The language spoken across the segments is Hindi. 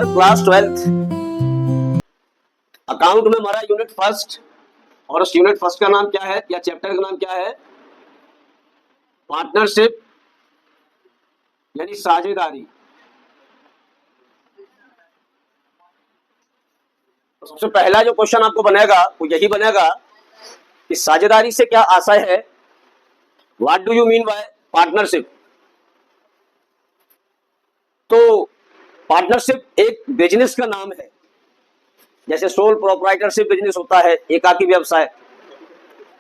क्लास 12th अकाउंट में हमारा यूनिट फर्स्ट, और उस यूनिट फर्स्ट का नाम क्या है या चैप्टर का नाम क्या है? पार्टनरशिप यानी साझेदारी। तो सबसे पहला जो क्वेश्चन आपको बनेगा वो यही बनेगा कि साझेदारी से क्या आशय है? What do you mean by partnership? तो पार्टनरशिप एक बिजनेस का नाम है, जैसे सोल प्रोप्राइटरशिप बिजनेस होता है, एकाकी व्यवसाय,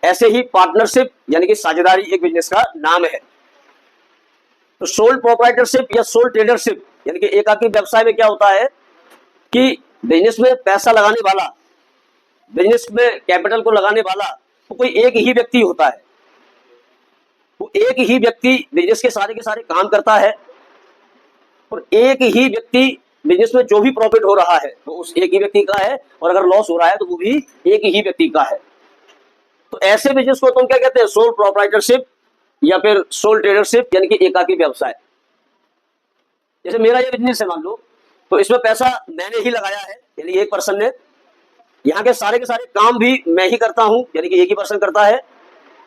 ऐसे ही पार्टनरशिप यानी कि साझेदारी एक बिजनेस का नाम है। तो सोल प्रोप्राइटरशिप या सोल ट्रेडरशिप यानी कि एकाकी व्यवसाय में क्या होता है कि बिजनेस में पैसा लगाने वाला, बिजनेस में कैपिटल को लगाने वाला तो कोई एक ही व्यक्ति होता है। वो एक ही व्यक्ति बिजनेस के सारे काम करता है, और एक ही व्यक्ति बिजनेस में जो भी प्रॉफिट हो रहा है वो उस एक ही व्यक्ति का है, और अगर लॉस हो रहा है तो वो भी एक ही व्यक्ति का है। तो ऐसे बिजनेस को तुम क्या कहते हैं? सोल प्रोप्राइटरशिप या फिर सोल ट्रेडरशिप यानी कि एकाकी व्यवसाय। जैसे मेरा ये बिजनेस है मान लो, तो इसमें पैसा मैंने ही लगाया है यानी एक पर्सन ने, यहाँ के सारे काम भी मैं ही करता हूं यानी कि एक ही पर्सन करता है,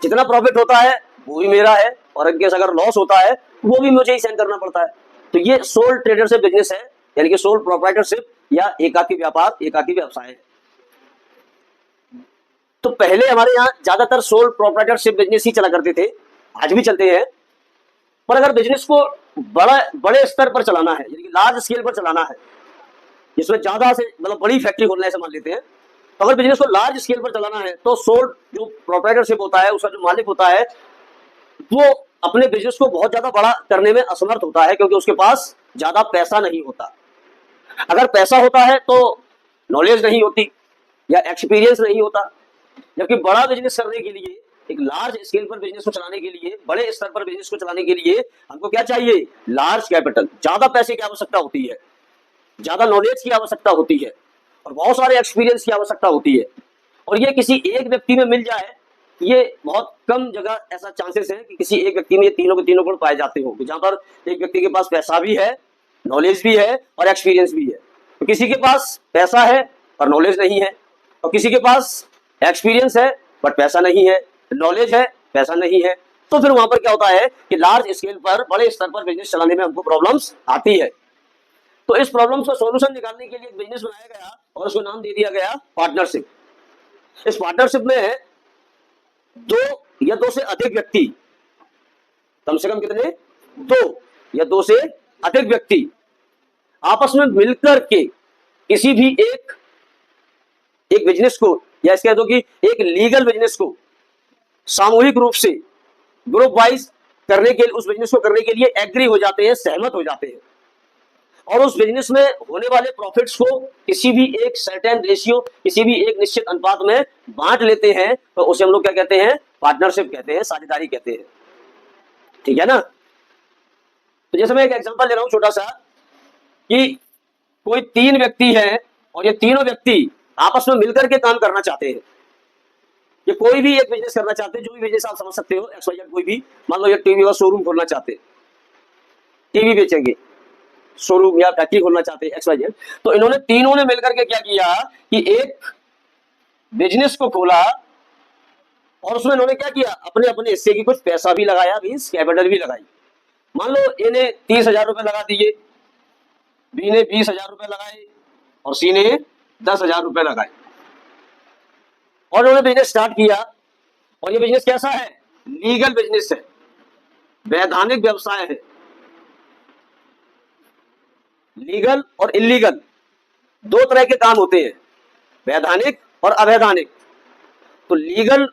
जितना प्रॉफिट होता है वो भी मेरा है, और इनकेस अगर लॉस होता है वो भी मुझे ही सहन करना पड़ता है। तो ये सोल ट्रेडरशिप बिजनेस है यानी कि सोल प्रोप्राइटरशिप या एकाकी व्यापार, एकाकी व्यवसाय है। तो पहले हमारे यहाँ ज्यादातर सोल प्रोप्राइटरशिप बिजनेस ही चला करते थे, आज भी चलते हैं। पर अगर बिजनेस को बड़े स्तर पर चलाना है यानी कि लार्ज स्केल पर चलाना है, जिसमें ज्यादा से मतलब बड़ी फैक्ट्री खोलना है ऐसा मान लेते हैं, तो अगर बिजनेस को लार्ज स्केल पर चलाना है तो सोल जो प्रोप्राइटरशिप होता है, उसका जो मालिक होता है, वो अपने बिजनेस को बहुत ज्यादा बड़ा करने में असमर्थ होता है, क्योंकि उसके पास ज्यादा पैसा नहीं होता। अगर पैसा होता है तो नॉलेज नहीं होती या एक्सपीरियंस नहीं होता। जबकि बड़ा बिजनेस करने के लिए, एक लार्ज स्केल पर बिजनेस को चलाने के लिए, बड़े स्तर पर बिजनेस को चलाने के लिए हमको क्या चाहिए? लार्ज कैपिटल, ज्यादा पैसे की आवश्यकता होती है, ज्यादा नॉलेज की आवश्यकता होती है, और बहुत सारे एक्सपीरियंस की आवश्यकता होती है। और ये किसी एक व्यक्ति में मिल जाए, ये बहुत कम जगह ऐसा चांसेस है कि किसी एक व्यक्ति में ये तीनों के तीनों गुण पाए जाते हो, जहां पर एक व्यक्ति के पास पैसा भी है, नॉलेज भी है और एक्सपीरियंस भी है। तो किसी के पास पैसा है और नॉलेज नहीं है, और किसी के पास एक्सपीरियंस है बट पैसा नहीं है, नॉलेज है पैसा नहीं है। तो फिर वहां पर क्या होता है कि लार्ज स्केल पर, बड़े स्तर पर बिजनेस चलाने में हमको प्रॉब्लम्स आती है। तो इस प्रॉब्लम्स का सॉल्यूशन निकालने के लिए एक बिजनेस बनाया गया और उसको नाम दे दिया गया पार्टनरशिप। इस पार्टनरशिप में दो या दो से अधिक व्यक्ति, कम से कम कितने? दो या दो से अधिक व्यक्ति आपस में मिलकर के किसी भी एक बिजनेस को, या इसके दो कि एक लीगल बिजनेस को सामूहिक रूप से, ग्रुप वाइज करने के लिए, उस बिजनेस को करने के लिए एग्री हो जाते हैं, सहमत हो जाते हैं, और उस बिजनेस में होने वाले प्रॉफिट्स को किसी भी एक सर्टेन रेशियो, किसी भी एक निश्चित अनुपात में बांट लेते हैं। तो उसे हम लोग क्या कहते हैं? पार्टनरशिप कहते हैं, साझेदारी कहते हैं। ठीक है ना? तो जैसे मैं एक एग्जांपल ले रहा हूं छोटा सा, कि कोई तीन व्यक्ति है और ये तीनों व्यक्ति आपस में मिलकर के काम करना चाहते हैं। ये कोई भी एक बिजनेस करना चाहते हैं, जो भी बिजनेस आप समझ सकते हो, XYZ कोई भी, मान लो ये टीवी का शोरूम खोलना चाहते हैं, टीवी बेचेंगे, शोरूम या फैक्ट्री खोलना चाहते हैं XYZ। तो इन्होंने तीनों ने मिलकर के क्या किया कि एक बिजनेस को खोला, और उसमें इन्होंने क्या किया? अपने अपने हिस्से की कुछ पैसा भी लगाया, मींस कैपिटल भी लगाई। मान लो इन्हें 30,000 रुपए लगा दिए, बी ने 20,000 रुपए लगाए और सी ने 10,000 रुपए लगाए, और उन्होंने बिजनेस स्टार्ट किया। और ये बिजनेस कैसा है? लीगल बिजनेस है, वैधानिक व्यवसाय है। लीगल और इलीगल दो तरह के काम होते हैं, वैधानिक और अवैधानिक। तो लीगल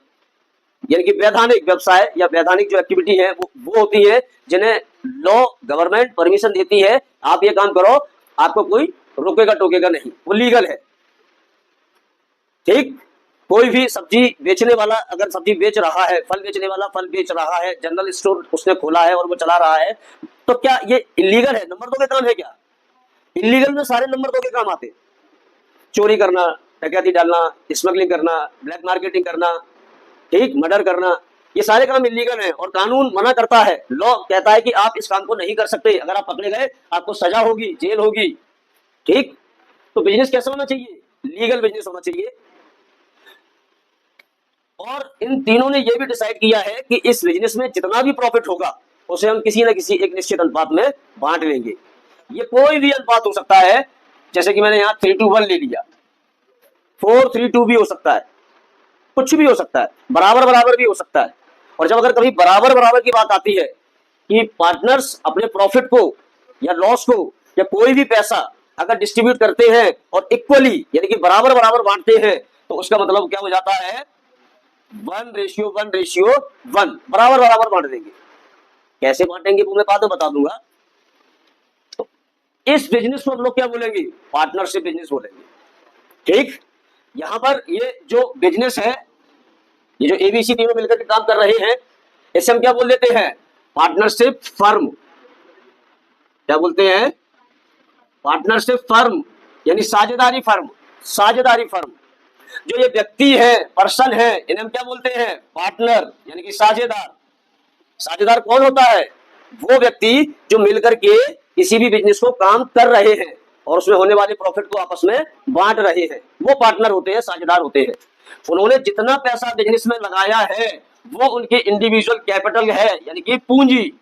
यानी कि वैधानिक व्यवसाय या वैधानिक जो एक्टिविटी है वो होती है जिन्हें लॉ, गवर्नमेंट परमिशन देती है, आप ये काम करो, आपको कोई रोकेगा टोकेगा नहीं, वो लीगल है। ठीक? कोई भी सब्जी बेचने वाला अगर सब्जी बेच रहा है, फल बेचने वाला फल बेच रहा है, जनरल स्टोर उसने खोला है और वो चला रहा है, तो क्या ये इलीगल है? नंबर 2 के काम है क्या? इलीगल में सारे नंबर 2 के काम आते, चोरी करना, डकैती डालना, स्मगलिंग करना, ब्लैक मार्केटिंग करना, ठीक, मर्डर करना, ये सारे काम इलीगल हैं और कानून मना करता है, लॉ कहता है कि आप इस काम को नहीं कर सकते, अगर आप पकड़े गए आपको सजा होगी, जेल होगी। ठीक, तो बिजनेस कैसा होना चाहिए? लीगल बिजनेस होना चाहिए। और इन तीनों ने यह भी डिसाइड किया है कि इस बिजनेस में जितना भी प्रॉफिट होगा उसे हम किसी न किसी एक निश्चित अनुपात में बांट लेंगे। ये कोई भी अनुपात हो सकता है, जैसे कि मैंने यहाँ 3:1 ले लिया, 4:3 भी हो सकता है, कुछ भी हो सकता है, बराबर बराबर भी हो सकता है। और जब अगर कभी बराबर बराबर की बात आती है कि पार्टनर्स अपने प्रॉफिट को या लॉस को या कोई भी पैसा अगर डिस्ट्रीब्यूट करते हैं और इक्वली यानी कि बराबर बराबर बांटते हैं, तो उसका मतलब क्या हो जाता है? 1:1:1, बराबर बराबर बांट देंगे। कैसे बांटेंगे वो मैं बाद में बता दूंगा। तो इस बिजनेस को हम लोग क्या बोलेंगे? पार्टनरशिप बिजनेस बोलेंगे। ठीक, यहां पर ये जो बिजनेस है, ये जो एबीसी तीनों मिलकर के काम कर रहे हैं, इसे हम क्या बोल देते हैं? Partnership firm. क्या बोलते हैं? पार्टनरशिप फर्म, यानी साझेदारी फर्म। साझेदारी फर्म, जो ये व्यक्ति है, पर्सन है, इन्हें हम क्या बोलते हैं? पार्टनर, यानी कि साझेदार। साझेदार कौन होता है? वो व्यक्ति जो मिलकर के किसी भी बिजनेस को काम कर रहे हैं और उसमें होने वाले प्रॉफिट को आपस में बांट रहे हैं, वो पार्टनर होते हैं, साझेदार होते हैं। उन्होंने जितना पैसा बिजनेस में लगाया है वो उनके इंडिविजुअल कैपिटल है, यानी कि पूंजी।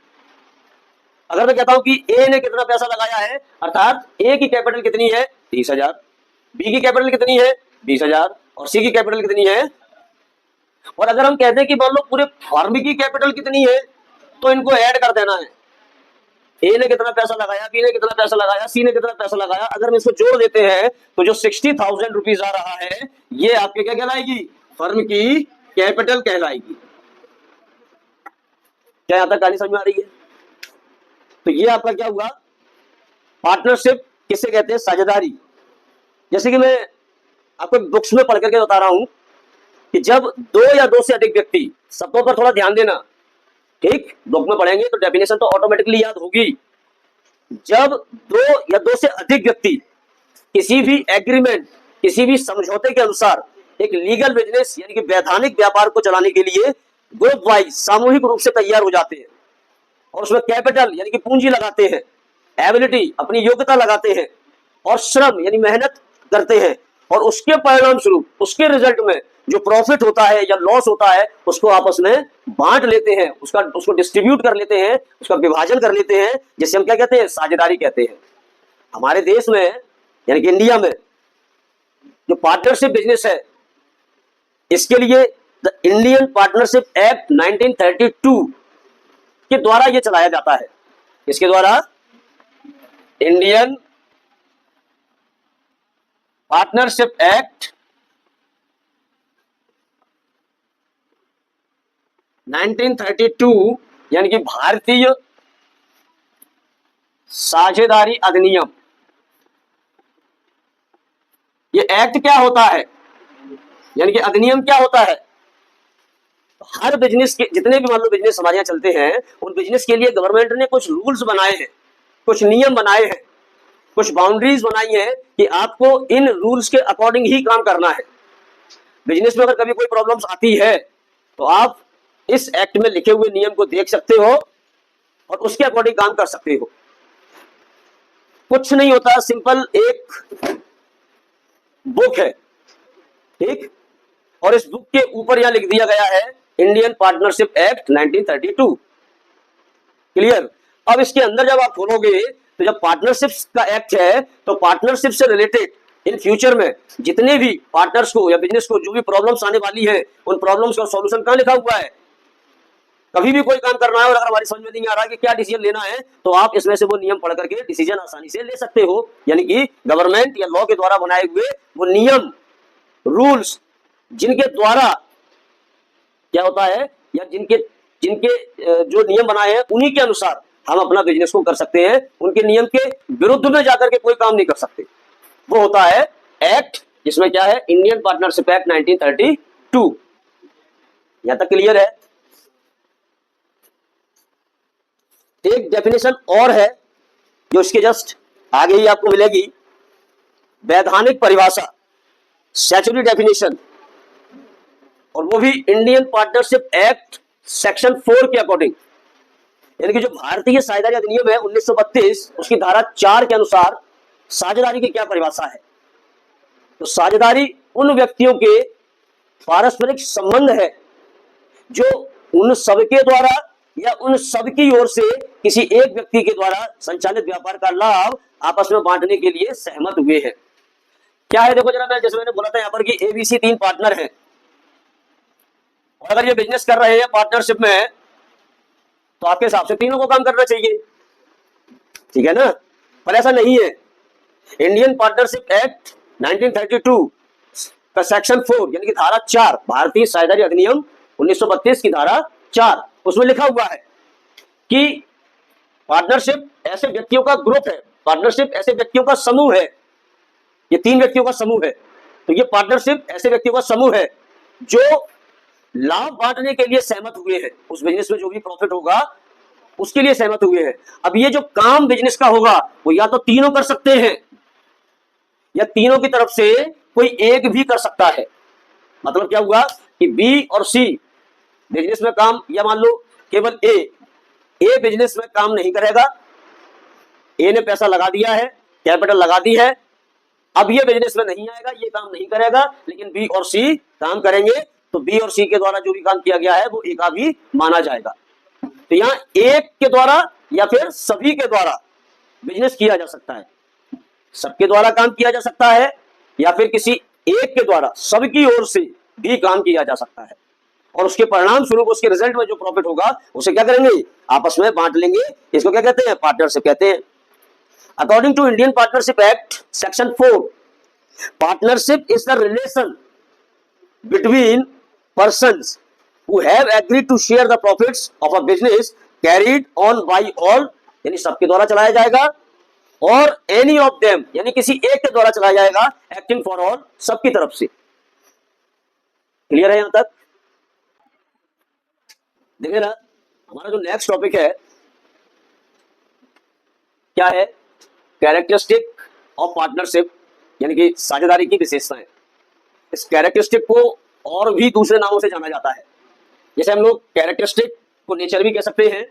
अगर मैं कहता हूं कि ए ने कितना पैसा लगाया है, अर्थात ए की कैपिटल कितनी है? 30,000, बी की कैपिटल कितनी है? 20,000, और सी की कैपिटल कितनी है? और अगर हम कहते हैं कि मान लो पूरे फर्म की कैपिटल कितनी है, तो इनको ऐड कर देना है। ए ने कितना पैसा लगाया, बी ने कितना पैसा लगाया, सी ने कितना पैसा लगाया, अगर हम इसको जोड़ देते हैं तो जो 60,000 रुपीज आ रहा है, ये आपके क्या कहलाएगी? फर्म की कैपिटल कहलाएगी। क्या यहां तक कहानी समझ में आ रही है? तो ये आपका क्या हुआ? पार्टनरशिप किसे कहते हैं? साझेदारी। जैसे कि मैं आपको बुक्स में पढ़ करके बता रहा हूं कि जब दो या दो से अधिक व्यक्ति, शब्दों पर थोड़ा ध्यान देना, ठीक, बुक में पढ़ेंगे तो डेफिनेशन तो ऑटोमेटिकली याद होगी। जब दो या दो से अधिक व्यक्ति किसी भी एग्रीमेंट, किसी भी समझौते के अनुसार एक लीगल बिजनेस यानी कि वैधानिक व्यापार को चलाने के लिए ग्रुप वाइज सामूहिक रूप से तैयार हो जाते हैं और उसमें कैपिटल यानी कि पूंजी लगाते हैं, एबिलिटी अपनी योग्यता लगाते हैं, और श्रम यानी मेहनत करते हैं, और उसके परिणाम स्वरूप, उसके रिजल्ट में जो प्रॉफिट होता है या लॉस होता है उसको आपस में बांट लेते हैं, उसको डिस्ट्रीब्यूट कर लेते हैं, उसका विभाजन कर लेते हैं, जिसे हम क्या कहते हैं? साझेदारी कहते हैं। हमारे देश में यानी कि इंडिया में जो पार्टनरशिप बिजनेस है, इसके लिए द इंडियन पार्टनरशिप एक्ट 1932 के द्वारा यह चलाया जाता है। इसके द्वारा इंडियन पार्टनरशिप एक्ट 1932 यानी कि भारतीय साझेदारी अधिनियम, ये एक्ट क्या होता है यानी कि अधिनियम क्या होता है? हर बिजनेस के जितने भी मान लो बिजनेस हमारे यहाँ चलते हैं, उन बिजनेस के लिए गवर्नमेंट ने कुछ रूल्स बनाए हैं, कुछ नियम बनाए हैं, कुछ बाउंड्रीज बनाई है कि आपको इन रूल्स के अकॉर्डिंग ही काम करना है। बिजनेस में अगर कभी कोई प्रॉब्लम्स आती है तो आप इस एक्ट में लिखे हुए नियम को देख सकते हो और उसके अकॉर्डिंग काम कर सकते हो। कुछ नहीं होता, सिंपल एक बुक है, ठीक, और इस बुक के ऊपर यहां लिख दिया गया है इंडियन पार्टनरशिप एक्ट 1932। क्लियर? अब इसके अंदर जब आप खोलोगे तो जब पार्टनरशिप का एक्ट है तो पार्टनरशिप से रिलेटेड इन फ्यूचर में जितने भी पार्टनर्स को या बिजनेस को जो भी प्रॉब्लम्स आने वाली है, उन प्रॉब्लम्स का सॉल्यूशन कहां लिखा हुआ है? कभी भी कोई काम करना है और अगर हमारी समझ में नहीं आ रहा कि क्या डिसीजन लेना है, तो आप इसमें से वो नियम पढ़ करके डिसीजन आसानी से ले सकते हो। यानी कि गवर्नमेंट या लॉ के द्वारा बनाए हुए वो नियम, रूल्स, जिनके द्वारा क्या होता है या जिनके जो नियम बनाए हैं उन्हीं के अनुसार हम अपना बिजनेस को कर सकते हैं। उनके नियम के विरुद्ध में जाकर के कोई काम नहीं कर सकते। वो होता है एक्ट, जिसमें क्या है? Indian partnership act 1932। यहां तक क्लियर है? एक डेफिनेशन और है जो इसके जस्ट आगे ही आपको मिलेगी, वैधानिक परिभाषा, स्टैट्यूटरी डेफिनेशन, और वो भी इंडियन पार्टनरशिप एक्ट सेक्शन 4 के अकॉर्डिंग, यानी कि जो भारतीय साझेदारी अधिनियम है 1932 उसकी धारा 4 के अनुसार साझेदारी की क्या परिभाषा है। तो साझेदारी उन व्यक्तियों के पारस्परिक संबंध है जो उन सबके द्वारा या उन सबकी ओर से किसी एक व्यक्ति के द्वारा संचालित व्यापार का लाभ आपस में बांटने के लिए सहमत हुए हैं। क्या है देखो जरा, मैं जैसे मैंने बोला था यहाँ पर कि एबीसी 3 पार्टनर हैं और अगर ये बिजनेस कर रहे हैं पार्टनरशिप में तो आपके हिसाब से तीनों को काम करना चाहिए, ठीक है ना। पर ऐसा नहीं है। इंडियन पार्टनरशिप एक्ट 1932 का सेक्शन 4 यानी कि धारा 4, भारतीय साझेदारी अधिनियम 1932 की धारा 4, उसमें लिखा हुआ है कि पार्टनरशिप ऐसे व्यक्तियों का ग्रुप है, पार्टनरशिप ऐसे व्यक्तियों का समूह है, ये 3 व्यक्तियों का समूह है। तो ये पार्टनरशिप ऐसे व्यक्तियों का समूह है जो लाभ बांटने के लिए सहमत हुए हैं, उस बिजनेस में जो भी प्रॉफिट होगा उसके लिए सहमत हुए हैं। अब ये जो काम बिजनेस का होगा वो या तो तीनों कर सकते हैं या तीनों की तरफ से कोई एक भी कर सकता है। मतलब क्या हुआ कि बी और सी बिजनेस में काम, या मान लो केवल ए बिजनेस में काम नहीं करेगा, ए ने पैसा लगा दिया है, कैपिटल लगा दी है, अब ये बिजनेस में नहीं आएगा, ये काम नहीं करेगा, लेकिन बी और सी काम करेंगे, तो बी और सी के द्वारा जो भी काम किया गया है वो एक भी माना जाएगा। तो यहाँ एक के द्वारा या फिर सभी के द्वारा बिजनेस किया जा सकता है, सबके द्वारा काम किया जा सकता है या फिर किसी एक के द्वारा सबकी ओर से भी काम किया जा सकता है, और उसके परिणाम स्वरूप उसके रिजल्ट में जो प्रॉफिट होगा उसे क्या करेंगे, आपस में बांट लेंगे। इसको क्या कहते हैं, पार्टनरशिप कहते हैं। According to Indian partnership act section 4, partnership is the relation between persons who have agreed to share the profits of a business carried on by all, यानी सबके द्वारा चलाया जाएगा, और any of them यानी किसी एक के द्वारा चलाया जाएगा, acting for all सबकी तरफ से। क्लियर है यहां तक? देखिए ना, हमारा जो नेक्स्ट टॉपिक है क्या है, कैरेक्टरिस्टिक ऑफ पार्टनरशिप, यानी कि साझेदारी की विशेषताएं। इस कैरेक्टरिस्टिक को और भी दूसरे नामों से जाना जाता है। जैसे हम लोग कैरेक्टरिस्टिक को नेचर भी कह सकते हैं,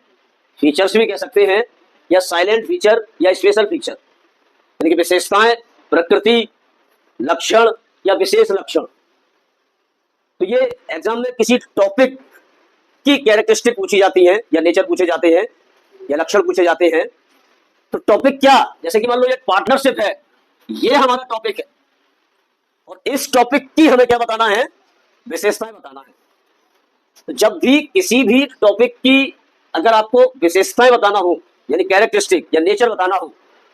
फीचर्स भी कह सकते हैं, या साइलेंट फीचर या स्पेशल फीचर, यानी कि विशेषताएं, प्रकृति, लक्षण या विशेष लक्षण। तो ये एग्जाम में किसी टॉपिक की कैरेक्टरिस्टिक पूछी जाती है या नेचर पूछे जाते हैं या लक्षण पूछे जाते हैं। तो टॉपिक क्या, जैसे कि मान लो ये पार्टनरशिप है, ये हमारा टॉपिक है, और इस टॉपिक की हमें क्या बताना है, विशेषताएं बताना है। तो जब भी किसी भी टॉपिक की अगर आपको विशेषताएं बताना हो यानी कैरेक्टरिस्टिक या नेचर बताना हो,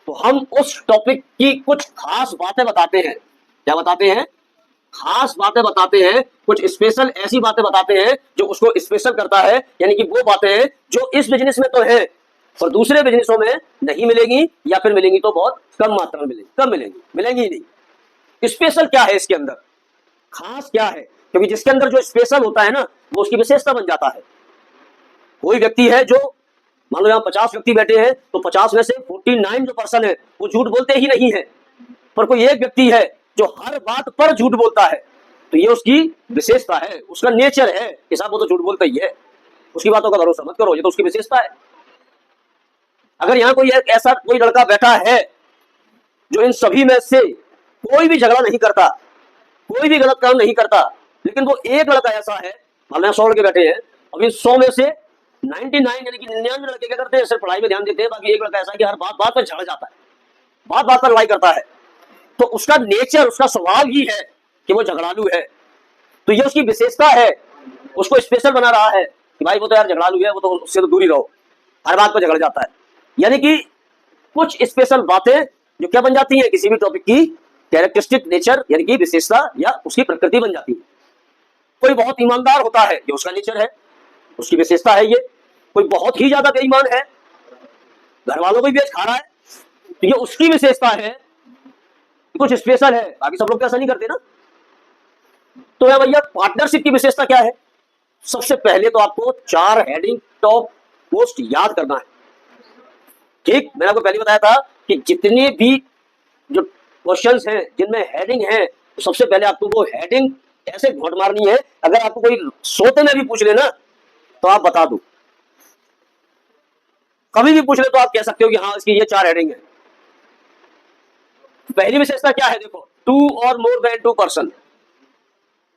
तो हम उस टॉपिक की कुछ खास बातें बताते हैं। क्या बताते हैं, खास बातें बताते हैं, कुछ स्पेशल ऐसी बातें बताते हैं जो उसको स्पेशल करता है, यानी कि वो बातें हैं जो इस बिजनेस में तो है और दूसरे बिजनेसों में नहीं मिलेगी, या फिर मिलेंगी तो बहुत कम मात्रा में मिलेंगी, कम मिलेंगी, मिलेंगी ही नहीं। स्पेशल क्या है इसके अंदर, खास क्या है, क्योंकि जिसके अंदर जो स्पेशल होता है ना वो उसकी विशेषता बन जाता है। कोई व्यक्ति है जो, मान लो यहाँ 50 व्यक्ति बैठे हैं, तो 50 में से 49 जो पर्सन है वो झूठ बोलते ही नहीं है, पर कोई एक व्यक्ति है जो हर बात पर झूठ बोलता है, तो ये उसकी विशेषता है, उसका नेचर है कि साहब वो तो झूठ बोलता ही है, उसकी बातों का भरोसा मत करो, ये तो उसकी विशेषता है। अगर यहाँ कोई ऐसा कोई लड़का बैठा है जो इन सभी में से कोई भी झगड़ा नहीं करता, कोई भी गलत काम नहीं करता, लेकिन वो एक लड़का ऐसा है, मान लो 100 लड़के बैठे हैं, अब इन 100 में से 99 यानी कि 99 लड़के क्या करते हैं, सिर्फ पढ़ाई में ध्यान देते हैं, बाकी एक लड़का ऐसा है कि हर बात पर झगड़ जाता है, बात पर लड़ाई करता है, तो उसका नेचर, उसका स्वभाव ही है कि वो झगड़ालू है। तो ये उसकी विशेषता है, उसको स्पेशल बना रहा है कि भाई वो तो यार झगड़ालू है, वो तो उससे तो दूर ही रहो, हर बात पर झगड़ जाता है। यानी कि कुछ स्पेशल बातें जो क्या बन जाती है, किसी भी टॉपिक की कैरेक्टरिस्टिक नेचर यानी कि विशेषता या उसकी प्रकृति बन जाती है। कोई बहुत ईमानदार होता है, ये उसका नेचर है, उसकी विशेषता है ये। कोई बहुत ही ज्यादा बेईमान है, घर वालों को भी बेच खा रहा है, तो ये उसकी विशेषता है, कुछ स्पेशल है, बाकी सब लोग ऐसा नहीं करते ना। तो यार भैया पार्टनरशिप की विशेषता क्या है, सबसे पहले तो आपको 4 हेडिंग टॉप मोस्ट याद करना है। ठीक, मैंने आपको पहले बताया था कि जितने भी जो क्वेश्चंस हैं जिनमें हेडिंग है, तो सबसे पहले आपको वो हेडिंग ऐसे घोट मारनी है। अगर आपको कोई सोते में भी पूछ लेना तो आप बता दो, कभी भी पूछ ले तो आप कह सकते हो कि हाँ इसकी ये 4 हेडिंग है। पहली विशेषता क्या है, देखो 2 और मोर देन 2 पर्सन।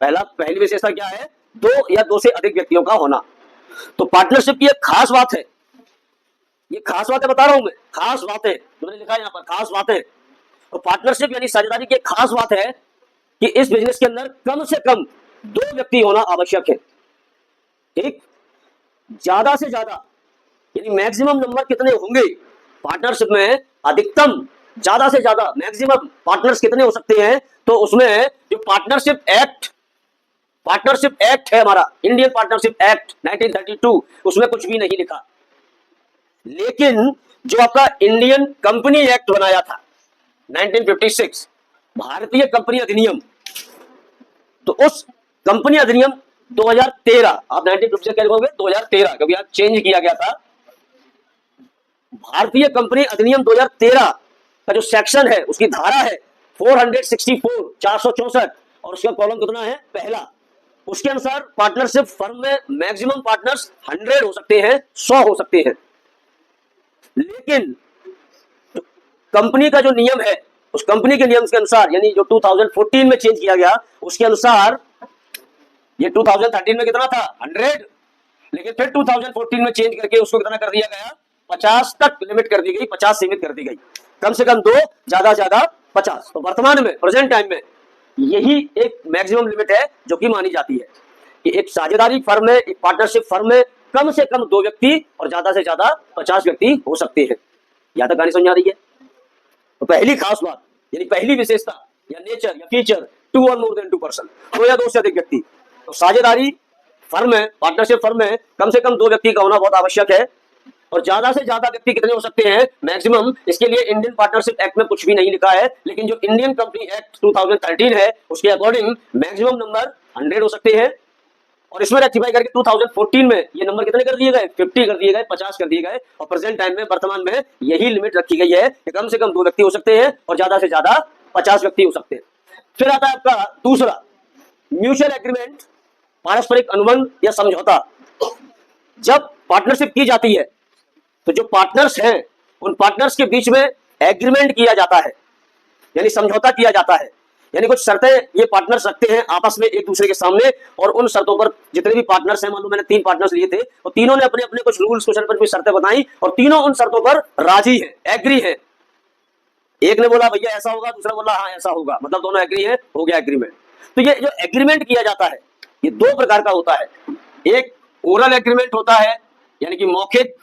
पहली विशेषता क्या है, 2 या 2 से अधिक व्यक्तियों का होना। तो पार्टनरशिप की एक खास बात है, ये खास बातें बता रहा हूं मैं, खास बातें मैंने लिखा है यहाँ पर, खास बातें। तो पार्टनरशिप यानी साझेदारी की एक खास बात है कि इस बिजनेस के अंदर कम से कम 2 व्यक्ति होना आवश्यक है। ठीक, ज्यादा से ज्यादा यानी मैक्सिमम नंबर कितने होंगे पार्टनरशिप में, अधिकतम ज्यादा से ज्यादा मैक्सिमम पार्टनर्स कितने हो सकते हैं, तो उसमें जो पार्टनरशिप एक्ट है हमारा, इंडियन पार्टनरशिप एक्ट 1932, उसमें कुछ भी नहीं लिखा। लेकिन जो आपका इंडियन कंपनी एक्ट बनाया था 1956, भारतीय कंपनी अधिनियम, तो उस कंपनी अधिनियम 2013, आप 1956 क्या लिखोगे 2013, क्योंकि यहाँ चेंज किया गया था। भारतीय कंपनी अधिनियम 2013 का जो सेक्शन है, उसकी धारा है 464 और उसका कॉलम कितना है, पहला। उसके अनुसार पार्टनरशिप फर्म में मैक्सिमम पार्टनर्स 100 हो सकते हैं, 100 हो सकते हैं। लेकिन कंपनी का जो नियम है, उस कंपनी के नियम के अनुसार, यानी जो 2014 में चेंज किया गया, उसके अनुसार ये 2013 में कितना था 100, लेकिन फिर 2014 में चेंज करके उसको कितना कर दिया गया, 50 तक लिमिट कर दी गई, 50 सीमित कर दी गई, कम से कम 2, ज्यादा से ज्यादा 50। तो वर्तमान में, प्रेजेंट टाइम में यही एक मैक्सिमम लिमिट है जो कि मानी जाती है कि एक साझेदारी फर्म में, एक पार्टनरशिप फर्म में कम से कम 2 व्यक्ति और ज्यादा से ज्यादा 50 व्यक्ति हो सकते हैं। यहां तक कहानी समझ आ रही है। तो पहली खास बात यानी पहली विशेषता या नेचर या फीचर, 2 और मोर देन 2 पर्सन, 2 या 2 से अधिक व्यक्ति। तो साझेदारी फर्म में, पार्टनरशिप फर्म में कम से कम 2 व्यक्ति का होना बहुत आवश्यक है। और ज्यादा से ज्यादा व्यक्ति कितने हो सकते हैं, मैक्सिमम, इसके लिए इंडियन पार्टनरशिप एक्ट में कुछ भी नहीं लिखा है, लेकिन जो इंडियन कंपनी एक्ट 2013 है उसके अकॉर्डिंग मैक्सिमम नंबर 100 हो सकते हैं। और इसमें रेक्टिफाई करके 2014 में ये नंबर कितने कर दिए गए, 50 कर दिए गए, 50 कर दिए गए। और प्रेजेंट टाइम में, वर्तमान में यही लिमिट रखी गई है कि कम से कम 2 व्यक्ति हो सकते हैं और ज्यादा से ज्यादा 50 व्यक्ति हो सकते हैं। फिर आता है आपका दूसरा, म्यूचुअल एग्रीमेंट, पारस्परिक अनुबंध या समझौता। जब पार्टनरशिप की जाती है तो जो पार्टनर्स हैं, उन पार्टनर्स के बीच में एग्रीमेंट किया जाता है, यानी समझौता किया जाता है। यानी कुछ शर्तें ये पार्टनर्स रखते हैं आपस में एक दूसरे के सामने, और उन शर्तों पर जितने भी पार्टनर्स हैं, मान लो मैंने 3 पार्टनर्स लिए थे, और तीनों ने अपने अपने कुछ रूल्स, कुछ शर्तें बताई, और तीनों उन शर्तों पर राजी है, एग्री है। एक ने बोला भैया ऐसा होगा, दूसरा बोला हाँ ऐसा होगा, मतलब दोनों एग्री है, हो गया एग्रीमेंट। तो ये जो एग्रीमेंट किया जाता है, ये 2 प्रकार का होता है। एक ओरल एग्रीमेंट होता है, यानी कि मौखिक,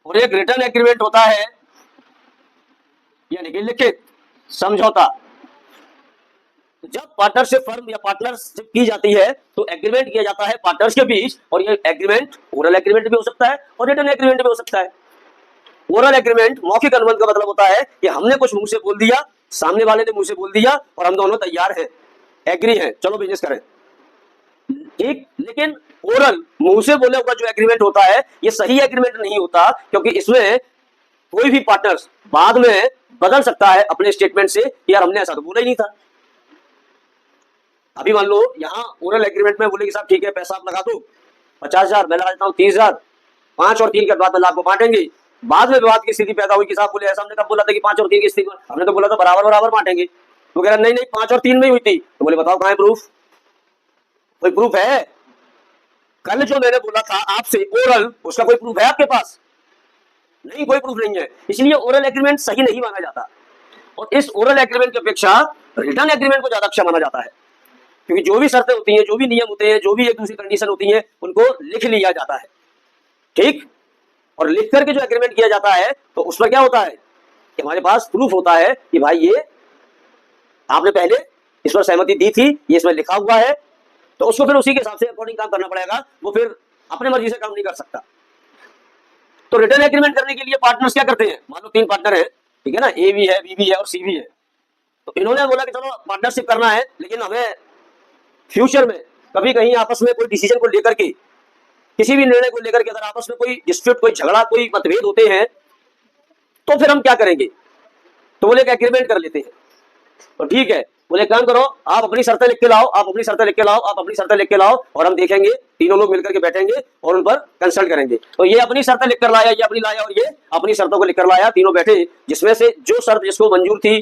और एक रिटन एग्रीमेंट होता है, यानी कि लिखित समझौता। जब पार्टनरशिप फर्म या पार्टनरशिप की जाती है तो एग्रीमेंट किया जाता है पार्टनर्स के बीच, और ये एग्रीमेंट ओरल एग्रीमेंट भी हो सकता है और रिटन एग्रीमेंट भी हो सकता है। ओरल एग्रीमेंट, मौखिक अनुबंध का मतलब होता है कि हमने कुछ मुंह से बोल दिया, सामने वाले ने मुंह से बोल दिया, और हम दोनों तैयार हैं, एग्री हैं, चलो बिजनेस करें। ठीक, लेकिन ओरल, मुंह से बोले हुआ जो एग्रीमेंट होता है, ये सही एग्रीमेंट नहीं होता, क्योंकि इसमें कोई भी पार्टनर्स बाद में बदल सकता है अपने स्टेटमेंट से कि यार हमने ऐसा तो बोला ही नहीं था। अभी मान लो यहाँ ओरल एग्रीमेंट में बोले कि साहब ठीक है, पैसा आप लगा दो 50,000, मैं लगा देता हूँ 30,000, 5 और 3 के बाद में लाख को बांटेंगे। बाद में विवाद की स्थिति पैदा हुई कि साहब बोले ऐसा, हमने कब बोला था कि 5 और 3 की स्थिति में, हमने तो बोला था बराबर बराबर बांटेंगे। तो कह रहा नहीं नहीं 5 और 3 में ही हुई थी। तो बोले बताओ कहाँ है प्रूफ, कोई प्रूफ है? कल जो मैंने बोला था आपसे ओरल, उसका कोई प्रूफ है आपके पास? नहीं, कोई प्रूफ नहीं है। इसलिए ओरल एग्रीमेंट सही नहीं माना जाता, और इस ओरल एग्रीमेंट की अपेक्षा रिटन एग्रीमेंट को ज्यादा अच्छा माना जाता है, क्योंकि जो भी शर्तें होती हैं, जो भी नियम होते हैं, जो भी एक दूसरी कंडीशन होती है, उनको लिख लिया जाता है। ठीक, और लिख करके जो एग्रीमेंट किया जाता है तो उस पर क्या होता है कि हमारे पास प्रूफ होता है कि भाई ये आपने पहले इस पर सहमति दी थी, ये इसमें लिखा हुआ है, तो उसको फिर उसी के हिसाब से अकॉर्डिंग काम करना पड़ेगा, वो फिर अपने मर्जी से काम नहीं कर सकता। तो रिटर्न एग्रीमेंट करने के लिए पार्टनर्स क्या करते हैं, मान लो 3 पार्टनर है, ठीक है ना, ए भी है, बी भी है और सी भी है। तो इन्होंने बोला कि चलो पार्टनरशिप करना है, लेकिन हमें फ्यूचर में कभी कहीं आपस में कोई डिसीजन को लेकर के, किसी भी निर्णय को लेकर के अगर आपस में कोई डिस्प्यूट, कोई झगड़ा, कोई मतभेद होते हैं, तो फिर हम क्या करेंगे? तो बोले एग्रीमेंट कर लेते हैं। तो ठीक है, बोले काम करो, आप अपनी शर्तें लिख के लाओ, आप अपनी शर्तें लिख के लाओ, आप अपनी शर्तें लिख के लाओ, और हम देखेंगे, तीनों लोग मिलकर के बैठेंगे और उन पर कंसल्ट करेंगे। तो ये अपनी शर्तें लिख कर लाया, ये अपनी लाया, और ये अपनी शर्तों को लिख कर लाया। तीनों बैठे, जिसमें से जो शर्त जिसको मंजूर थी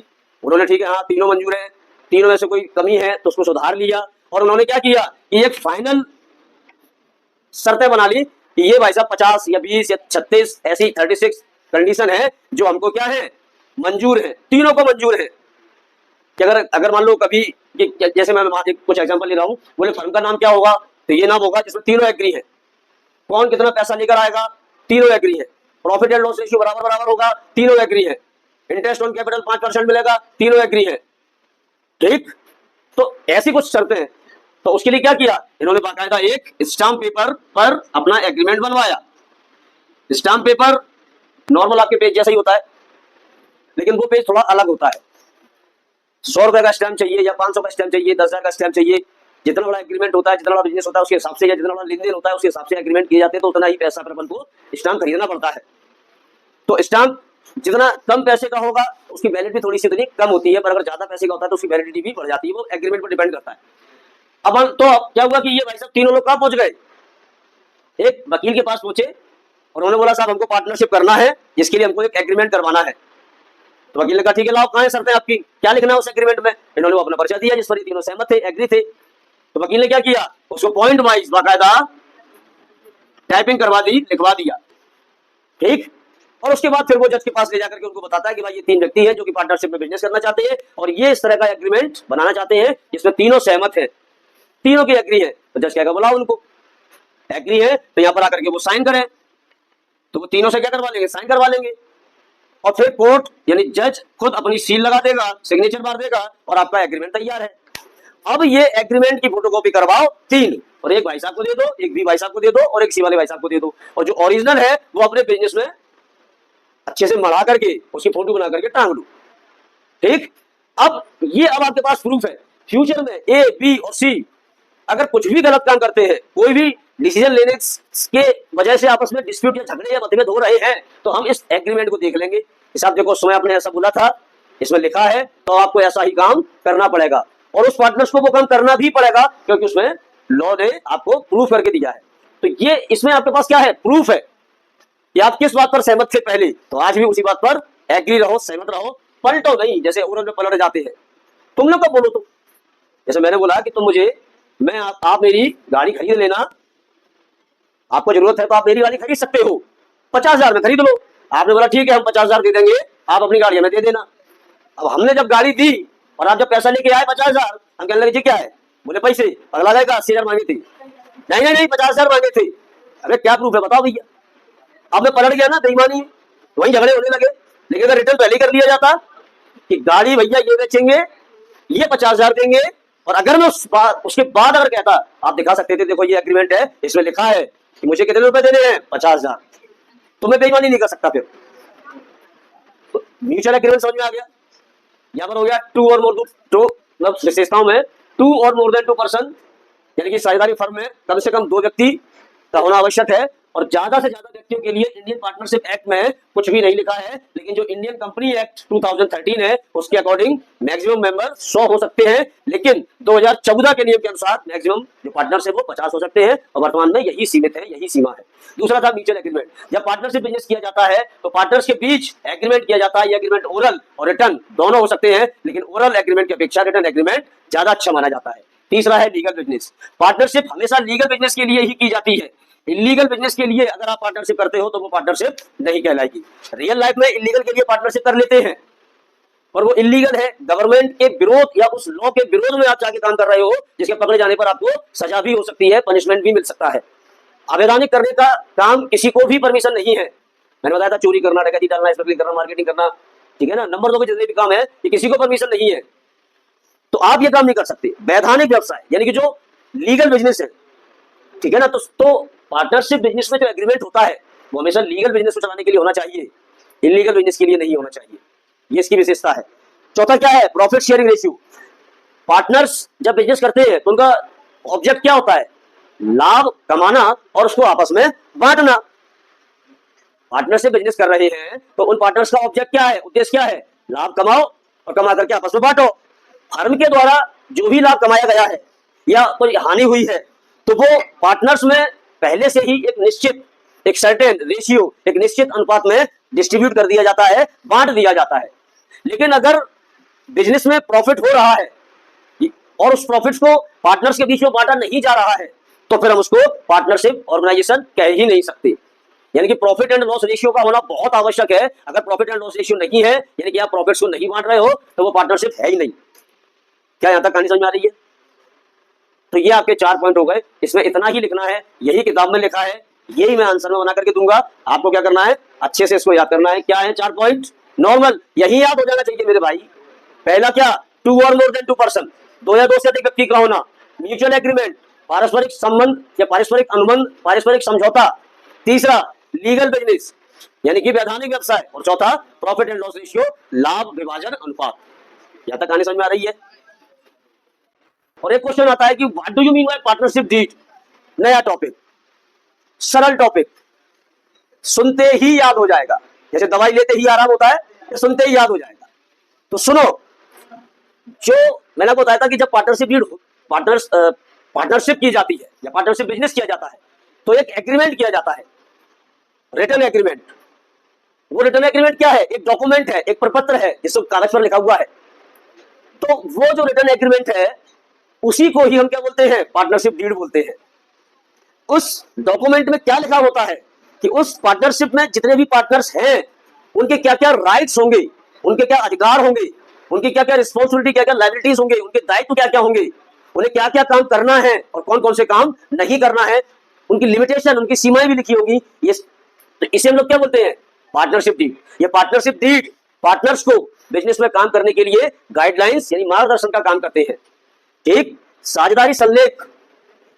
उन्होंने ठीक है हाँ तीनों मंजूर है, तीनों में से कोई कमी है तो उसको सुधार लिया, और उन्होंने क्या किया कि एक फाइनल शर्तें बना ली कि ये भाई साहब 50 या 20 या 36 ऐसी 36 कंडीशन है जो हमको क्या है मंजूर है, तीनों को मंजूर है। कि अगर अगर मान लो कभी जैसे मैं कुछ एग्जांपल ले रहा हूँ, बोले फर्म का नाम क्या होगा, तो ये नाम होगा जिसमें तीनों एग्री है। कौन कितना पैसा लेकर आएगा, तीनों एग्री है। प्रॉफिट एंड लॉस रेशियो बराबर बराबर होगा, तीनों एग्री है। इंटरेस्ट ऑन कैपिटल 5% मिलेगा, तीनों एग्री है। ठीक, तो ऐसी कुछ शर्तें हैं। तो उसके लिए क्या किया इन्होंने, बाकायदा एक स्टाम्प पेपर पर अपना एग्रीमेंट बनवाया। स्टाम्प पेपर नॉर्मल आपके पेज जैसा ही होता है, लेकिन वो पेज थोड़ा अलग होता है। 100 रुपए का स्टैम्प चाहिए या 500 का स्टैम्प चाहिए, 10,000 का स्टैम्प चाहिए, जितना बड़ा एग्रीमेंट होता है, जितना बड़ा बिजनेस होता है उसके हिसाब से, या जितना बड़ा लेन देन होता है उसके हिसाब से एग्रीमेंट किए जाते हैं, तो उतना ही पैसा पर अपन को स्टाम्प खरीदना पड़ता है। तो स्टाम्प जितना कम पैसे का होगा उसकी वैलिडिटी थोड़ी सी उतनी कम होती है, पर अगर ज्यादा पैसे का होता है तो उसकी वैलिडिटी भी बढ़ जाती है, वो एग्रीमेंट पर डिपेंड करता है। अब तो क्या हुआ कि ये भाई साहब तीनों लोग कहाँ पहुंच गए, एक वकील के पास पहुंचे और उन्होंने बोला साहब हमको पार्टनरशिप करना है, जिसके लिए हमको एक एग्रीमेंट करवाना है। तो वकील ने कहा ठीक है लाओ, कहाँ है शर्तें आपकी, क्या लिखना है उस एग्रीमेंट में। इन्होंने वो अपना पर्चा दिया जिस पर ये तीनों सहमत थे, एग्री थे। तो वकील ने क्या किया, उसको पॉइंट वाइज बाकायदा टाइपिंग करवा दी, लिखवा दिया। ठीक, और उसके बाद फिर वो जज के पास ले जाकर के उनको बताता है कि भाई ये 3 व्यक्ति हैं जो कि पार्टनरशिप में बिजनेस करना चाहते हैं और ये इस तरह का एग्रीमेंट बनाना चाहते हैं जिसमें तीनों सहमत हैं, तीनों की एग्री है। तो जज क्या बुलाओ उनको, एग्री है तो यहाँ पर आकर के वो साइन करें। तो वो तीनों से क्या करवा लेंगे, साइन करवा लेंगे, और फिर कोर्ट यानी जज खुद अपनी सील लगा देगा, सिग्नेचर मार देगा, और आपका एग्रीमेंट तैयार है। अब ये एग्रीमेंट की फोटोकॉपी करवाओ 3, और एक भाई साहब को दे दो, एक बी भाई साहब को दे दो, और एक सी वाले भाई साहब को दे दो, और जो ओरिजिनल है वो अपने बिजनेस में अच्छे से मढ़ा करके उसकी फोटो बना करके टांग दो। ठीक, अब ये अब आपके पास प्रूफ है। फ्यूचर में ए, बी और सी अगर कुछ भी गलत काम करते हैं, कोई भी डिसीजन लेने के वजह से आपस में डिस्प्यूट या झगड़े या मतभेद हो रहे हैं, तो हम इस एग्रीमेंट को देख लेंगे। हिसाब देखो, उस समय आपने ऐसा बोला था, इसमें लिखा है, तो आपको ऐसा ही काम करना पड़ेगा, और उस पार्टनर्स को वो काम करना भी पड़ेगा क्योंकि उसमें लॉ ने आपको प्रूफ करके दिया है। तो ये इसमें आपके पास क्या है, प्रूफ है कि आप किस बात पर सहमत थे पहले, तो आज भी उसी बात पर एग्री रहो, सहमत रहो, पलटो नहीं जैसे उड़न में पलट जाते हैं। तुम लोग कब बोलो, तुम जैसे मैंने बोला कि तुम मुझे आप मेरी गाड़ी खरीद लेना, आपको जरूरत है तो आप मेरी गाड़ी खरीद सकते हो, 50,000 में खरीद लो। आपने बोला ठीक है हम 50,000 दे देंगे, आप अपनी गाड़ी हमें दे देना। अब हमने जब गाड़ी दी और आप जब पैसा लेके आए 50,000, हम कहने लगे जी क्या है, बोले पैसे, अगला रहेगा 80,000 मांगे थे, नहीं 50,000 मांगे थे। अरे क्या प्रूफ है बताओ भैया। अब मैं पलट गया ना, बेईमानी, वहीं झगड़े होने लगे। लेकिन अगर रिटर्न पहले कर लिया जाता कि गाड़ी भैया ये बेचेंगे, ये 50,000 देंगे, और अगर मैं उसके बाद अगर कहता, आप दिखा सकते थे देखो ये एग्रीमेंट है, इसमें लिखा है कि मुझे कितने रुपए देने हैं, 50,000, तो मैं बेईमानी नहीं कर सकता। फिर तो म्यूचुअल एग्रीमेंट समझ में आ गया। यहाँ पर हो गया 2 और मोर मतलब विशेषताओं में 2 और मोर देन 2 पर्सन, यानी कि साझेदारी फर्म में कम से कम 2 व्यक्ति का होना आवश्यक है, और ज्यादा से ज्यादा व्यक्तियों के लिए इंडियन पार्टनरशिप एक्ट में कुछ भी नहीं लिखा है, लेकिन जो इंडियन कंपनी एक्ट 2013 है उसके अकॉर्डिंग मैक्सिमम मेंबर 100 हो सकते हैं, लेकिन 2014 के नियम के अनुसार मैक्सिमम जो पार्टनर्स है वो 50 हो सकते हैं, और वर्तमान में यही सीमित है, यही सीमा है। दूसरा था म्यूचुअल एग्रीमेंट। जब पार्टनरशिप बिजनेस किया जाता है तो पार्टनर्स के बीच एग्रीमेंट किया जाता है। ये एग्रीमेंट ओरल और रिटर्न दोनों हो सकते हैं, लेकिन ओरल एग्रीमेंट की अपेक्षा रिटर्न एग्रीमेंट ज्यादा अच्छा माना जाता है। तीसरा है लीगल बिजनेस। पार्टनरशिप हमेशा लीगल बिजनेस के लिए ही की जाती है। इलीगल बिजनेस के लिए अगर आप पार्टनरशिप करते हो तो वो पार्टनरशिप नहीं कहलाएगी। रियल लाइफ में इलीगल के लिए पार्टनरशिप कर लेते हैं, और वो इलीगल है, गवर्नमेंट के विरोध या उस लॉ के विरोध में आप जाके काम कर रहे हो, जिसके पकड़े जाने पर आपको सजा भी हो सकती है, पनिशमेंट भी मिल सकता है। अवैधानिक करने का काम किसी को भी परमिशन नहीं है। मैंने बताया था चोरी करना, डकैती डालना, स्मगलिंग करना, मार्केटिंग करना, ठीक है ना, नंबर 2 के जितने भी काम है ये किसी को परमिशन नहीं है, तो आप ये काम नहीं कर सकते। वैधानिक व्यवसाय यानी कि जो लीगल बिजनेस है, ठीक है ना, तो पार्टनरशिप बिजनेस में जो एग्रीमेंट होता है वो हमेशा लीगल बिजनेस को चलाने के लिए होना चाहिए, इलीगल बिजनेस के लिए नहीं होना चाहिए। ये इसकी विशेषता है। चौथा क्या है, प्रॉफिट शेयरिंग रेशियो। पार्टनर्स जब बिजनेस करते हैं तो उनका ऑब्जेक्ट क्या होता है, लाभ कमाना और उसको आपस में बांटना। पार्टनरशिप बिजनेस कर रहे हैं तो उन पार्टनर्स का ऑब्जेक्ट क्या है, उद्देश्य क्या है, लाभ कमाओ और कमा करके आपस में बांटो। फर्म के द्वारा जो भी लाभ कमाया गया है या कोई हानि हुई है तो वो पार्टनर्स में पहले से ही एक निश्चित, एक सर्टेन रेशियो, एक निश्चित अनुपात में डिस्ट्रीब्यूट कर दिया जाता है, बांट दिया जाता है। लेकिन अगर बिजनेस में प्रॉफिट हो रहा है और उस प्रॉफिट्स को पार्टनर्स के बीच में बांटा नहीं जा रहा है तो फिर हम उसको पार्टनरशिप ऑर्गेनाइजेशन कह ही नहीं सकते। यानी कि प्रॉफिट एंड लॉस रेशियो का होना बहुत आवश्यक है। अगर प्रॉफिट एंड लॉस रेशियो नहीं है, यानी कि आप प्रॉफिट्स को नहीं बांट रहे हो, तो वो पार्टनरशिप है ही नहीं। क्या यहां तक कहानी समझ में आ रही है? तो ये आपके 4 पॉइंट हो गए। इसमें इतना ही लिखना है, यही किताब में लिखा है, यही मैं आंसर में बना करके दूंगा। आपको क्या करना है, अच्छे से इसको याद करना है। क्या है 4 पॉइंट? नॉर्मल, यही याद हो जाना चाहिए मेरे भाई। पहला क्या, 2 और मोर देन 2 पर्सन, 2 या 2 से अधिक व्यक्ति का होना। म्यूचुअल एग्रीमेंट, पारस्परिक संबंध या पारस्परिक अनुबंध, पारस्परिक समझौता। तीसरा, लीगल बिजनेस यानी कि वैधानिक व्यवसाय। और चौथा, प्रॉफिट एंड लॉस रेशियो, लाभ विभाजन अनुपात। यहां तक कहानी समझ में आ रही है? और एक क्वेश्चन आता है कि what do you mean by partnership deed? नया टॉपिक, सरल टॉपिक, सुनते ही याद हो जाएगा। जैसे दवाई लेते ही आराम होता है, तो सुनते ही याद हो जाएगा। तो सुनो, जो मैंने आपको बताया था कि जब पार्टनरशिप डीड पार्टनरशिप की जाती है या पार्टनरशिप बिजनेस किया जाता है तो एक एग्रीमेंट किया जाता है, रिटन एग्रीमेंट। वो रिटन एग्रीमेंट क्या है? एक डॉक्यूमेंट है, एक प्रपत्र है जिसको कागज पर लिखा हुआ है। तो वो जो रिटन एग्रीमेंट है उसी को ही हम क्या बोलते हैं? पार्टनरशिप डीड बोलते हैं। उस डॉक्यूमेंट में क्या लिखा होता है कि उस पार्टनरशिप में जितने भी पार्टनर्स हैं उनके क्या क्या राइट्स होंगे, उनके क्या अधिकार होंगे, उनकी क्या क्या रिस्पॉन्सिबिलिटी, क्या क्या लायबिलिटीज होंगे, उनके दायित्व क्या क्या होंगे, उन्हें क्या क्या काम करना है और कौन कौन से काम नहीं करना है, उनकी लिमिटेशन, उनकी सीमाएं भी लिखी होगी। ये तो इसे हम लोग क्या बोलते हैं? Partnership deed. ये पार्टनरशिप डीड पार्टनर्स को बिजनेस में काम करने के लिए गाइडलाइंस यानी मार्गदर्शन का काम करते हैं। ठीक, साझेदारी संलेख,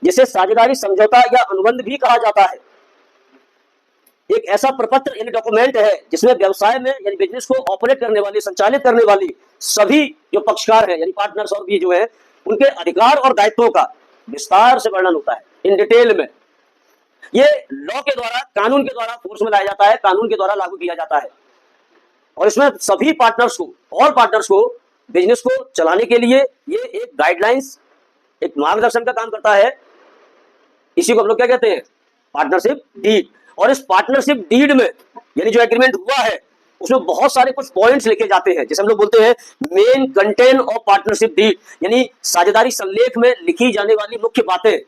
जिसे साझेदारी समझौता या अनुबंध भी कहा जाता है, एक ऐसा प्रपत्र यानी डॉक्यूमेंट है जिसमें व्यवसाय में यानी बिजनेस को ऑपरेट करने वाली, संचालित करने वाली सभी जो पक्षकार हैं यानी पार्टनर्स और भी जो है उनके अधिकार और दायित्वों का विस्तार से वर्णन होता है, इन डिटेल में। ये लॉ के द्वारा, कानून के द्वारा फोर्स में लाया जाता है, कानून के द्वारा लागू किया जाता है। और इसमें सभी पार्टनर्स को, ऑल पार्टनर्स को बिजनेस को चलाने के लिए ये एक गाइडलाइंस, एक मार्गदर्शन का काम करता है। इसी को हम लोग क्या कहते हैं? Partnership deed. और इस पार्टनरशिप डीड में यानी जो एग्रीमेंट हुआ है उसमें बहुत सारे कुछ पॉइंट्स लिखे जाते हैं, जैसे हम लोग बोलते हैं main content of partnership deed, यानी साझेदारी संलेख में लिखी जाने वाली मुख्य बातें।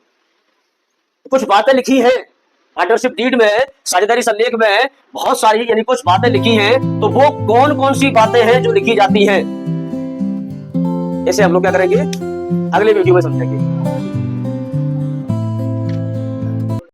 कुछ बातें लिखी हैं पार्टनरशिप डीड में, साझेदारी संलेख में बहुत सारी यानी कुछ बातें लिखी हैं। तो वो कौन कौन सी बातें हैं जो लिखी जाती हैं, इसे हम लोग क्या करेंगे? अगले वीडियो में समझेंगे।